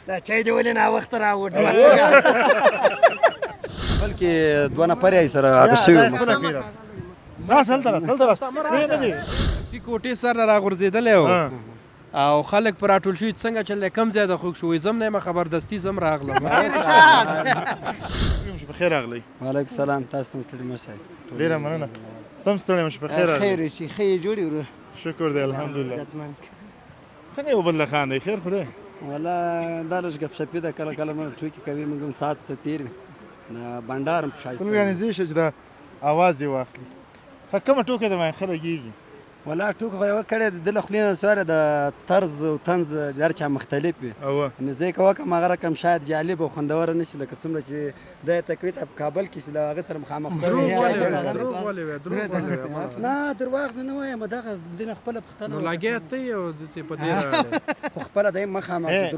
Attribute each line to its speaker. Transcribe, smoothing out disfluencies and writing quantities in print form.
Speaker 1: دا چای دی ولې ناوخته راوړ
Speaker 2: بلکې دوه نفر یې سره هغه شوي
Speaker 3: نه سلته راست نه دی
Speaker 4: سی کوټې سر راغورځېدلی و او خلک په راټول شوي څنګه چل دی کم ځای د خوږ شوی زم نه یم خبردستي زم راغلم
Speaker 3: په خیر راغلی
Speaker 2: وعلیکم السلام تاسو هم ستړي مه شئ
Speaker 3: ډېره مننه ته هم ستړی مه شې په خیر راغلی
Speaker 1: خیر شي ښه یې جوړې ورو
Speaker 3: شکر دی الحمدلله
Speaker 1: عزتمند
Speaker 3: څنګه یو بل له خاندئ خیر خو دی
Speaker 2: والله دا لږ ګپ شپي ده کله کله موږ ټوکې کوي موږ هم ساعتو ته تېر وي د بنډار هم په ښایسته
Speaker 3: ټول ګڼې شه چې دا اواز دې واخلي ښه کومه ټوکه در باندې ښه لګېږي
Speaker 2: والله ټوکه خو یوه کړې ده د له خولې نه سواره د طرز او طنز د هر چا مختلف وي نو زه یې که وکړم هغه رقم شاید جالب او خوندوره نه شي لکه څومره چې دا یې تکوي ته په کابل کې چې له هغه سره مخامخ
Speaker 4: دروغ ولې وی
Speaker 2: نه درواغ زه نه وایم دغه دې نه خپله پوښتنه
Speaker 4: نو لګیا ته یې او داسې په دې راغلی
Speaker 2: خو خپله دی مخامخ